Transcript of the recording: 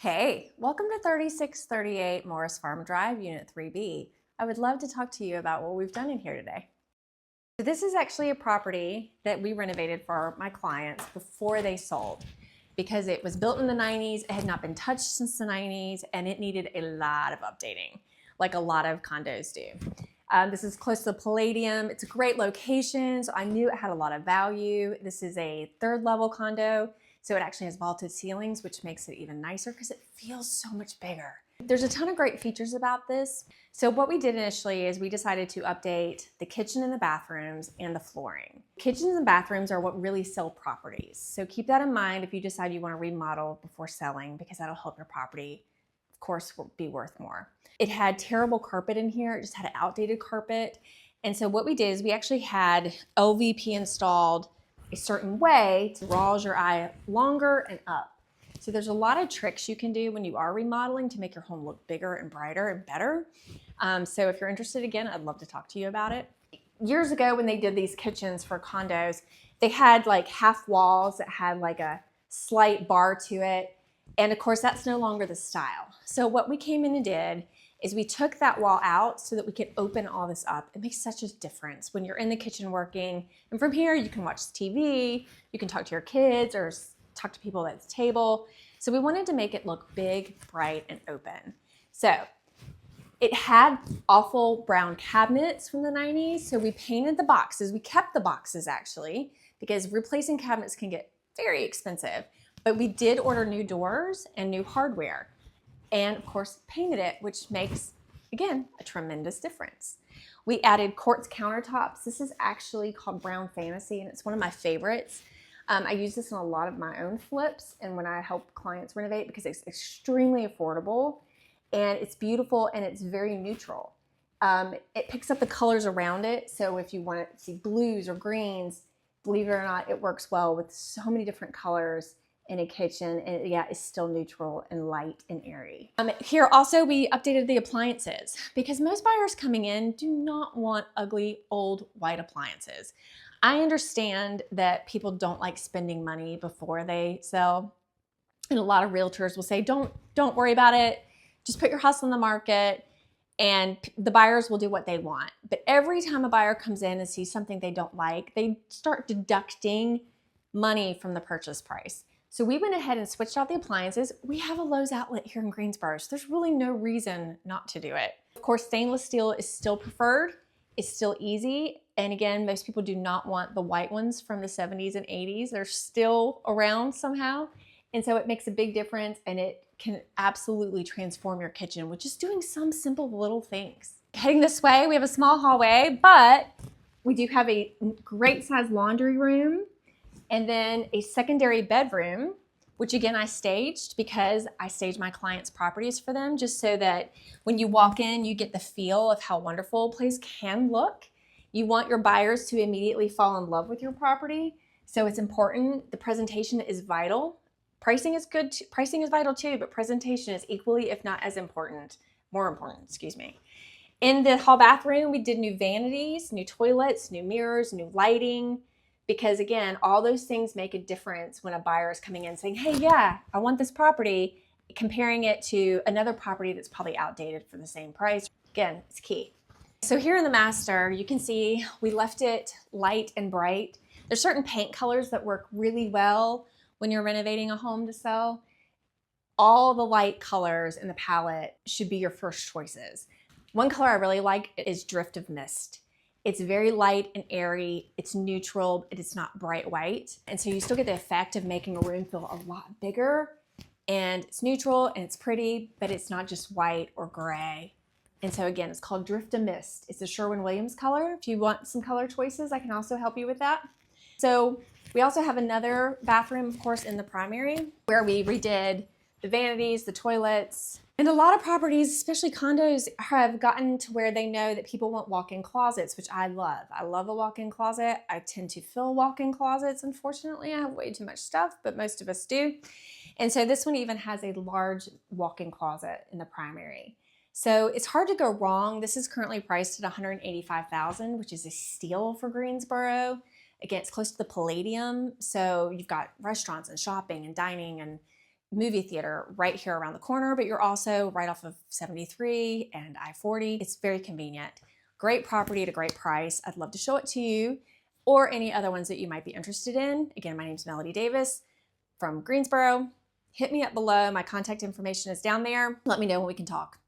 Hey, welcome to 3638 Morris Farm Drive, Unit 3B. I would love to talk to you about what we've done in here today. So this is actually a property that we renovated for my clients before they sold because it was built in the 90s, it had not been touched since the 90s, and it needed a lot of updating, like a lot of condos do. This is close to the Palladium. It's a great location, so I knew it had a lot of value. This is a third level condo. So it actually has vaulted ceilings, which makes it even nicer because it feels so much bigger. There's a ton of great features about this. So what we did initially is we decided to update the kitchen and the bathrooms and the flooring. Kitchens and bathrooms are what really sell properties. So keep that in mind if you decide you want to remodel before selling, because that'll help your property, of course, be worth more. It had terrible carpet in here. It just had an outdated carpet. And so what we did is we actually had LVP installed a certain way to draws your eye longer and up. So there's a lot of tricks you can do when you are remodeling to make your home look bigger and brighter and better. So if you're interested, again, I'd love to talk to you about it. Years ago when they did these kitchens for condos, they had like half walls that had like a slight bar to it. And of course, that's no longer the style. So what we came in and did is we took that wall out so that we could open all this up. It makes such a difference when you're in the kitchen working. And from here, you can watch TV, you can talk to your kids or talk to people at the table. So we wanted to make it look big, bright, and open. So it had awful brown cabinets from the 90s. So we painted the boxes. We kept the boxes actually, because replacing cabinets can get very expensive. But we did order new doors and new hardware. And of course painted it, which makes, again, a tremendous difference. We added quartz countertops. This is actually called Brown Fantasy, and it's one of my favorites. I use this in a lot of my own flips and when I help clients renovate because it's extremely affordable and it's beautiful and it's very neutral. It picks up the colors around it, so if you want to see blues or greens, believe it or not, it works well with so many different colors in a kitchen, and yeah, it's still neutral and light and airy. Here also we updated the appliances because most buyers coming in do not want ugly old white appliances. I understand that people don't like spending money before they sell, and a lot of realtors will say, don't worry about it, just put your house on the market and the buyers will do what they want. But every time a buyer comes in and sees something they don't like, they start deducting money from the purchase price. So we went ahead and switched out the appliances. We have a Lowe's outlet here in Greensboro, so there's really no reason not to do it. Of course, stainless steel is still preferred. It's still easy. And again, most people do not want the white ones from the 70s and 80s. They're still around somehow. And so it makes a big difference, and it can absolutely transform your kitchen with just doing some simple little things. Heading this way, we have a small hallway, but we do have a great size laundry room. And then a secondary bedroom, which again I staged because I stage my clients' properties for them just so that when you walk in, you get the feel of how wonderful a place can look. You want your buyers to immediately fall in love with your property. So it's important. The presentation is vital. Pricing is good. Pricing is vital too, but presentation is equally, if not as important, more important, excuse me. In the hall bathroom, we did new vanities, new toilets, new mirrors, new lighting. Because again, all those things make a difference when a buyer is coming in saying, hey, yeah, I want this property, comparing it to another property that's probably outdated for the same price. Again, it's key. So here in the master, you can see we left it light and bright. There's certain paint colors that work really well when you're renovating a home to sell. All the light colors in the palette should be your first choices. One color I really like is Drift of Mist. It's very light and airy, it's neutral, it's not bright white. And so you still get the effect of making a room feel a lot bigger, and it's neutral and it's pretty, but it's not just white or gray. And so again, it's called Drift of Mist. It's a Sherwin-Williams color. If you want some color choices, I can also help you with that. So we also have another bathroom, of course, in the primary where we redid the vanities, the toilets. And a lot of properties, especially condos, have gotten to where they know that people want walk-in closets, which I love. I love a walk-in closet. I tend to fill walk-in closets. Unfortunately, I have way too much stuff, but most of us do. And so this one even has a large walk-in closet in the primary. So it's hard to go wrong. This is currently priced at $185,000, which is a steal for Greensboro. Again, it's close to the Palladium. So you've got restaurants and shopping and dining and movie theater right here around the corner, but you're also right off of 73 and I-40. It's very convenient. Great property at a great price. I'd love to show it to you or any other ones that you might be interested in. Again, my name's Melody Davis from Greensboro. Hit me up below. My contact information is down there. Let me know when we can talk.